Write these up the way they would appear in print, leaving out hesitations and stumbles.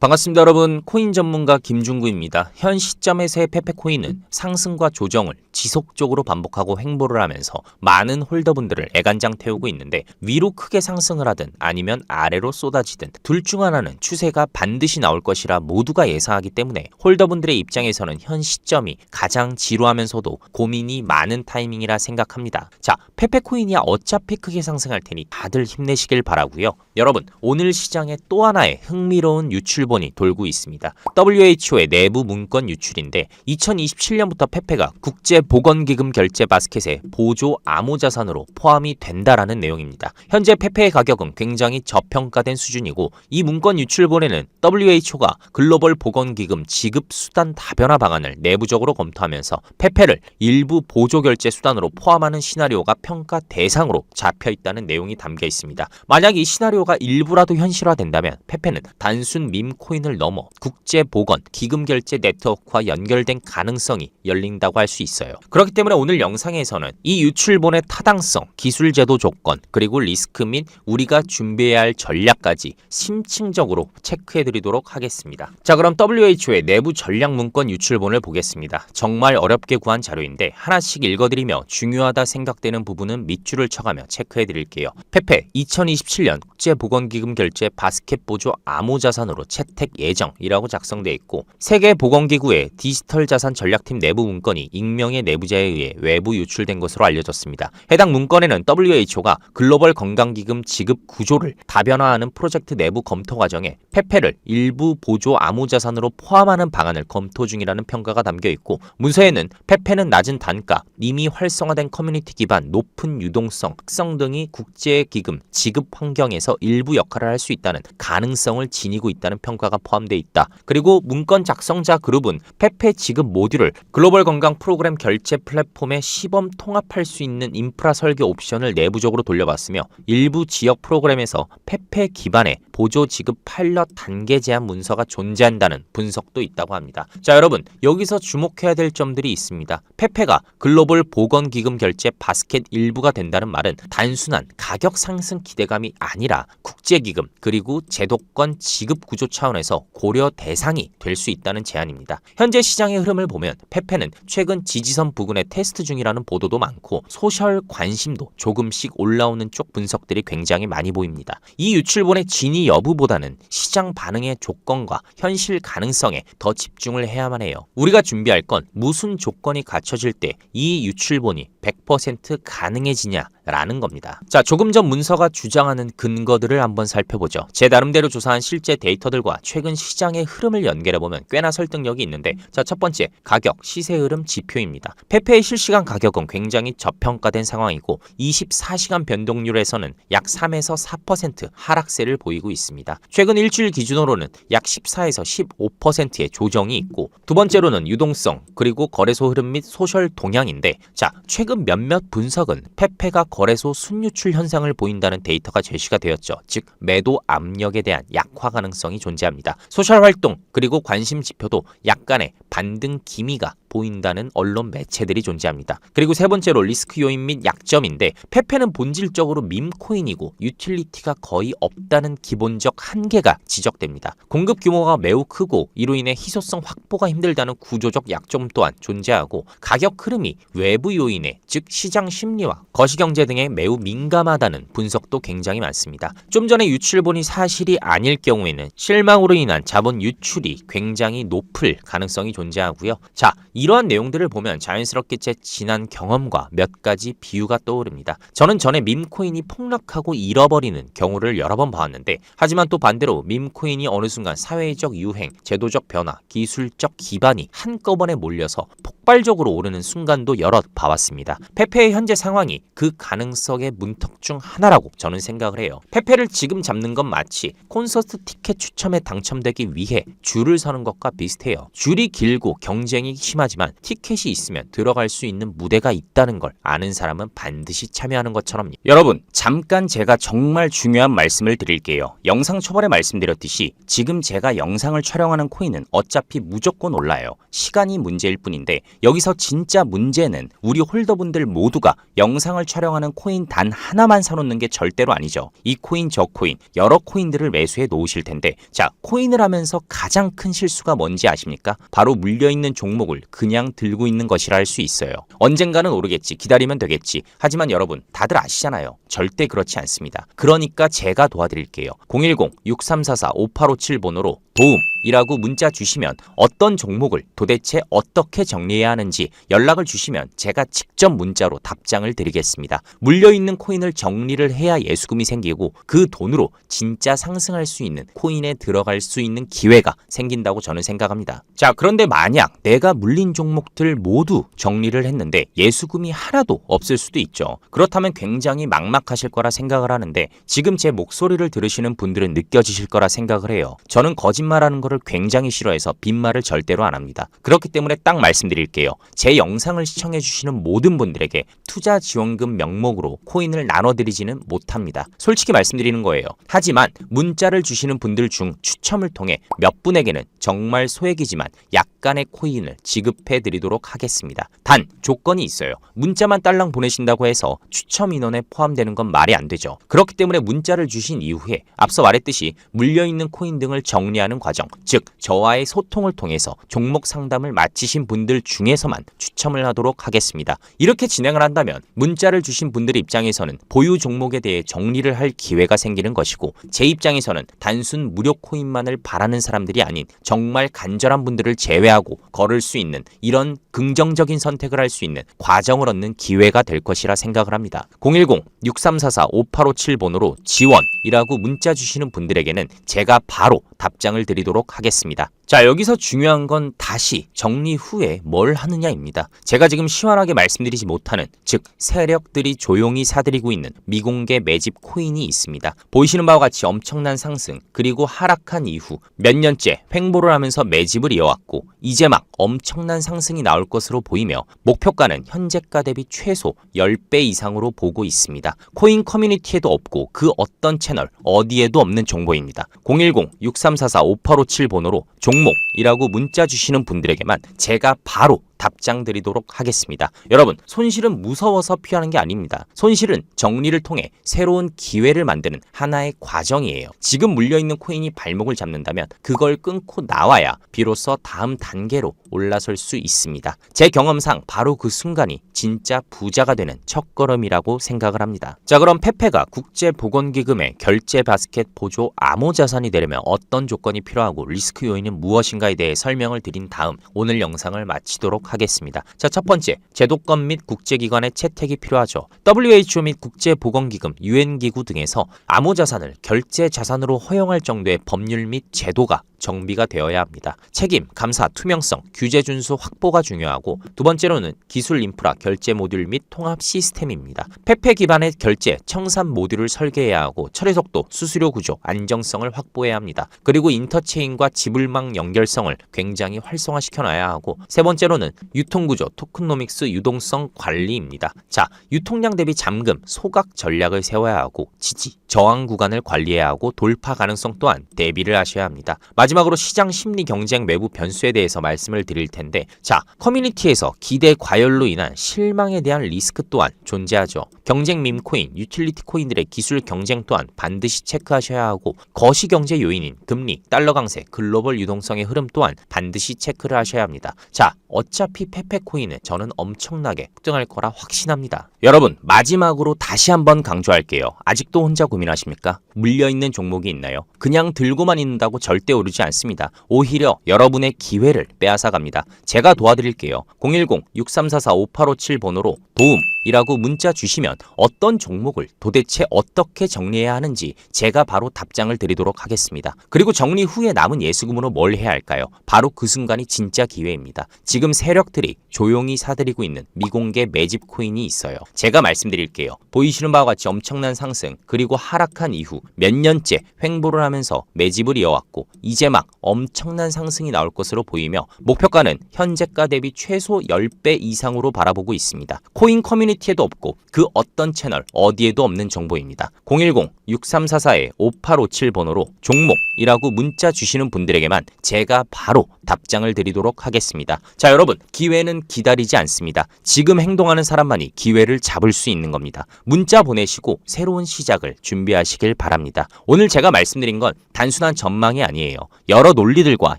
반갑습니다 여러분. 코인 전문가 김중구입니다. 현 시점에서의 페페코인은 상승과 조정을 지속적으로 반복하고 횡보를 하면서 많은 홀더분들을 애간장 태우고 있는데, 위로 크게 상승을 하든 아니면 아래로 쏟아지든 둘 중 하나는 추세가 반드시 나올 것이라 모두가 예상하기 때문에 홀더분들의 입장에서는 현 시점이 가장 지루하면서도 고민이 많은 타이밍이라 생각합니다. 자, 페페코인이야 어차피 크게 상승할 테니 다들 힘내시길 바라고요. 여러분, 오늘 시장에 또 하나의 흥미로운 유출본이 돌고 있습니다. WHO의 내부 문건 유출인데, 2027년부터 페페가 국제보건기금 결제 바스켓에 보조 암호자산으로 포함이 된다라는 내용입니다. 현재 페페의 가격은 굉장히 저평가된 수준이고, 이 문건 유출본에는 WHO가 글로벌 보건기금 지급 수단 다변화 방안을 내부적으로 검토하면서 페페를 일부 보조 결제 수단으로 포함하는 시나리오가 평가 대상으로 잡혀 있다는 내용이 담겨 있습니다. 만약 이 시나리오가 일부라도 현실화된다면 페페는 단순 밈코인을 넘어 국제보건 기금결제 네트워크와 연결된 가능성이 열린다고 할 수 있어요. 그렇기 때문에 오늘 영상에서는 이 유출본의 타당성, 기술제도 조건, 그리고 리스크 및 우리가 준비해야 할 전략까지 심층적으로 체크해드리도록 하겠습니다. 자, 그럼 WHO의 내부 전략 문건 유출본을 보겠습니다. 정말 어렵게 구한 자료인데 하나씩 읽어드리며 중요하다 생각되는 부분은 밑줄을 쳐가며 체크해드릴게요. 페페 2027년 국제보건기금 결제 바스켓 보조 암호자산으로 채택 예정이라고 작성되어 있고, 세계보건기구의 디지털 자산 전략팀 내부 문건이 익명의 내부자에 의해 외부 유출된 것으로 알려졌습니다. 해당 문건에는 WHO가 글로벌 건강기금 지급 구조를 다변화하는 프로젝트 내부 검토 과정에 페페를 일부 보조 암호자산으로 포함하는 방안을 검토 중이라는 평가가 담겨 있고, 문서에는 페페는 낮은 단가, 이미 활성화된 커뮤니티 기반, 높은 유동성, 특성 등이 국제기금 지급 환경에서 일부 역할을 할 수 있다는 가능성을 지니고 있다는 평가가 포함되어 있다. 그리고 문건 작성자 그룹은 페페 지급 모듈을 글로벌 건강 프로그램 결제 플랫폼에 시범 통합할 수 있는 인프라 설계 옵션을 내부적으로 돌려봤으며, 일부 지역 프로그램에서 페페 기반의 보조 지급 파일럿 단계 제한 문서가 존재한다는 분석도 있다고 합니다. 자, 여러분, 여기서 주목해야 될 점들이 있습니다. 페페가 글로벌 보건기금 결제 바스켓 일부가 된다는 말은 단순한 가격 상승 기대감이 아니라 국제기금 그리고 제도권 지급 구조 차원에서 고려 대상이 될 수 있다는 제안입니다. 현재 시장의 흐름을 보면 페페는 최근 지지선 부근에 테스트 중이라는 보도도 많고, 소셜 관심도 조금씩 올라오는 쪽 분석들이 굉장히 많이 보입니다. 이 유출본의 진위 여부보다는 시장 반응의 조건과 현실 가능성에 더 집중을 해야만 해요. 우리가 준비할 건 무슨 조건이 갖춰질 때 이 유출본이 100% 가능해지냐라는 겁니다. 자, 조금 전 문서가 주장하는 근거들을 한번 살펴보죠. 제 나름대로 조사한 실제 데이터들과 최근 시장의 흐름을 연결해보면 꽤나 설득력이 있는데, 자, 첫 번째, 가격, 시세 흐름 지표입니다. 페페의 실시간 가격은 굉장히 저평가된 상황이고 24시간 변동률에서는 약 3에서 4% 하락세를 보이고 있습니다. 최근 일주일 기준으로는 약 14에서 15%의 조정이 있고, 두 번째로는 유동성, 그리고 거래소 흐름 및 소셜 동향인데, 자, 최근 몇몇 분석은 페페가 거래소 순유출 현상을 보인다는 데이터가 제시가 되었죠. 즉, 매도 압력에 대한 약화 가능성이 존재합니다. 소셜 활동 그리고 관심 지표도 약간의 반등 기미가 보인다는 언론 매체들이 존재합니다. 그리고 세 번째로 리스크 요인 및 약점인데, 페페는 본질적으로 밈코인이고 유틸리티가 거의 없다는 기본적 한계가 지적됩니다. 공급 규모가 매우 크고 이로 인해 희소성 확보가 힘들다는 구조적 약점 또한 존재하고, 가격 흐름이 외부 요인에, 즉 시장 심리와 거시경제 등에 매우 민감하다는 분석도 굉장히 많습니다. 좀 전에 유출본이 사실이 아닐 경우에는 실망으로 인한 자본 유출이 굉장히 높을 가능성이 존재하고요. 자, 이러한 내용들을 보면 자연스럽게 제 지난 경험과 몇 가지 비유가 떠오릅니다. 저는 전에 밈코인이 폭락하고 잃어버리는 경우를 여러 번 봐왔는데, 하지만 또 반대로 밈코인이 어느 순간 사회적 유행, 제도적 변화, 기술적 기반이 한꺼번에 몰려서 폭발적으로 오르는 순간도 여러 봐왔습니다. 페페의 현재 상황이 그 가능성의 문턱 중 하나라고 저는 생각을 해요. 페페를 지금 잡는 건 마치 콘서트 티켓 추첨에 당첨되기 위해 줄을 서는 것과 비슷해요. 줄이 길고 경쟁이 심하지 필요하지만 티켓이 있으면 들어갈 수 있는 무대가 있다는 걸 아는 사람은 반드시 참여하는 것처럼. 여러분, 잠깐 제가 정말 중요한 말씀을 드릴게요. 영상 초반에 말씀드렸듯이 지금 제가 영상을 촬영하는 코인은 어차피 무조건 올라요. 시간이 문제일 뿐인데 여기서 진짜 문제는 우리 홀더분들 모두가 영상을 촬영하는 코인 단 하나만 사놓는 게 절대로 아니죠. 이 코인 저 코인 여러 코인들을 매수해 놓으실 텐데, 자, 코인을 하면서 가장 큰 실수가 뭔지 아십니까? 바로 물려있는 종목을 그냥 들고 있는 것이라 할 수 있어요. 언젠가는 오르겠지, 기다리면 되겠지. 하지만 여러분 다들 아시잖아요. 절대 그렇지 않습니다. 그러니까 제가 도와드릴게요. 010-6344-5857 번호로 도움이라고 문자 주시면 어떤 종목을 도대체 어떻게 정리해야 하는지 연락을 주시면 제가 직접 문자로 답장을 드리겠습니다. 물려있는 코인을 정리를 해야 예수금이 생기고 그 돈으로 진짜 상승할 수 있는 코인에 들어갈 수 있는 기회가 생긴다고 저는 생각합니다. 자, 그런데 만약 내가 물린 종목들 모두 정리를 했는데 예수금이 하나도 없을 수도 있죠. 그렇다면 굉장히 막막하실 거라 생각을 하는데 지금 제 목소리를 들으시는 분들은 느껴지실 거라 생각을 해요. 저는 거짓말하는 거를 굉장히 싫어해서 빈말을 절대로 안 합니다. 그렇기 때문에 딱 말씀드릴게요. 제 영상을 시청해 주시는 모든 분들에게 투자 지원금 명목으로 코인을 나눠드리지는 못합니다. 솔직히 말씀드리는 거예요. 하지만 문자를 주시는 분들 중 추첨을 통해 몇 분에게는 정말 소액이지만 약간의 코인을 지급해 드리도록 하겠습니다. 단 조건이 있어요. 문자만 딸랑 보내신다고 해서 추첨 인원에 포함되는 건 말이 안 되죠. 그렇기 때문에 문자를 주신 이후에 앞서 말했듯이 물려있는 코인 등을 정리하는 과정, 즉 저와의 소통을 통해서 종목 상담을 마치신 분들 중에서만 추첨을 하도록 하겠습니다. 이렇게 진행을 한다면 문자를 주신 분들 입장에서는 보유 종목에 대해 정리를 할 기회가 생기는 것이고, 제 입장에서는 단순 무료 코인만을 바라는 사람들이 아닌 정말 간절한 분들을 제외하고 걸을 수 있는 이런 긍정적인 선택을 할 수 있는 과정을 얻는 기회가 될 것이라 생각을 합니다. 010-6344-5857 번호로 지원이라고 문자 주시는 분들에게는 제가 바로 답장을 드리도록 하겠습니다. 자, 여기서 중요한 건 다시 정리 후에 뭘 하느냐입니다. 제가 지금 시원하게 말씀드리지 못하는, 즉 세력들이 조용히 사들이고 있는 미공개 매집 코인이 있습니다. 보이시는 바와 같이 엄청난 상승 그리고 하락한 이후 몇 년째 횡보를 하면서 매집을 이어왔고 이제 막 엄청난 상승이 나올 것으로 보이며 목표가는 현재가 대비 최소 10배 이상으로 보고 있습니다. 코인 커뮤니티에도 없고 그 어떤 채널 어디에도 없는 정보입니다. 010-6344-5857 번호로 종목이라고 문자 주시는 분들에게만 제가 바로 답장 드리도록 하겠습니다. 여러분, 손실은 무서워서 피하는 게 아닙니다. 손실은 정리를 통해 새로운 기회를 만드는 하나의 과정이에요. 지금 물려있는 코인이 발목을 잡는다면 그걸 끊고 나와야 비로소 다음 단계로 올라설 수 있습니다. 제 경험상 바로 그 순간이 진짜 부자가 되는 첫걸음이라고 생각을 합니다. 자, 그럼 페페가 국제보건기금의 결제 바스켓 보조 암호 자산이 되려면 어떤 조건이 필요하고 리스크 요인은 무엇인가에 대해 설명을 드린 다음 오늘 영상을 마치도록 하겠습니다. 자, 첫 번째, 제도권 및 국제기관의 채택이 필요하죠. WHO 및 국제보건기금, 유엔기구 등에서 암호자산을 결제자산으로 허용할 정도의 법률 및 제도가 정비가 되어야 합니다. 책임, 감사, 투명성, 규제 준수 확보가 중요하고, 두 번째로는 기술 인프라, 결제 모듈 및 통합 시스템입니다. 페페 기반의 결제, 청산 모듈을 설계해야 하고 처리 속도, 수수료 구조, 안정성을 확보해야 합니다. 그리고 인터체인과 지불망 연결성을 굉장히 활성화시켜놔야 하고, 세 번째로는 유통구조, 토큰노믹스, 유동성 관리입니다. 자, 유통량 대비 잠금, 소각 전략을 세워야 하고 지지, 저항 구간을 관리해야 하고 돌파 가능성 또한 대비를 하셔야 합니다. 마지막으로 시장 심리 경쟁 외부 변수에 대해서 말씀을 드릴 텐데, 자, 커뮤니티에서 기대 과열로 인한 실망에 대한 리스크 또한 존재하죠. 경쟁 밈코인, 유틸리티 코인들의 기술 경쟁 또한 반드시 체크하셔야 하고, 거시경제 요인인 금리, 달러 강세, 글로벌 유동성의 흐름 또한 반드시 체크를 하셔야 합니다. 자, 어차피 페페 코인은 저는 엄청나게 폭등할 거라 확신합니다. 여러분, 마지막으로 다시 한번 강조할게요. 아직도 혼자 고민하십니까? 물려있는 종목이 있나요? 그냥 들고만 있는다고 절대 오르지 않습니다. 오히려 여러분의 기회를 빼앗아갑니다. 제가 도와드릴게요. 010-6344-5857 번호로 도움이라고 문자 주시면 어떤 종목을 도대체 어떻게 정리해야 하는지 제가 바로 답장을 드리도록 하겠습니다. 그리고 정리 후에 남은 예수금으로 뭘 해야 할까요? 바로 그 순간이 진짜 기회입니다. 지금 세력 세력들이 조용히 사들이고 있는 미공개 매집 코인이 있어요. 제가 말씀드릴게요. 보이시는 바와 같이 엄청난 상승 그리고 하락한 이후 몇 년째 횡보를 하면서 매집을 이어왔고 이제 막 엄청난 상승이 나올 것으로 보이며 목표가는 현재가 대비 최소 10배 이상으로 바라보고 있습니다. 코인 커뮤니티에도 없고 그 어떤 채널 어디에도 없는 정보입니다. 010-6344-5857 번호로 종목이라고 문자 주시는 분들에게만 제가 바로 답장을 드리도록 하겠습니다. 자, 여러분, 기회는 기다리지 않습니다. 지금 행동하는 사람만이 기회를 잡을 수 있는 겁니다. 문자 보내시고 새로운 시작을 준비하시길 바랍니다. 오늘 제가 말씀드린 건 단순한 전망이 아니에요. 여러 논리들과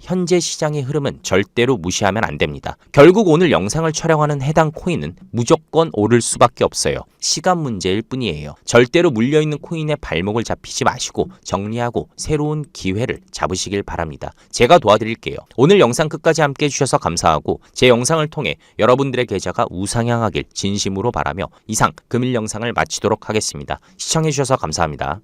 현재 시장의 흐름은 절대로 무시하면 안 됩니다. 결국 오늘 영상을 촬영하는 해당 코인은 무조건 오를 수밖에 없어요. 시간 문제일 뿐이에요. 절대로 물려있는 코인의 발목을 잡히지 마시고 정리하고 새로운 기회를 잡으시길 바랍니다. 제가 도와드릴게요. 오늘 영상 끝까지 함께 해주셔서 감사하고 제 영상을 통해 여러분들의 계좌가 우상향하길 진심으로 바라며 이상 금일 영상을 마치도록 하겠습니다. 시청해주셔서 감사합니다.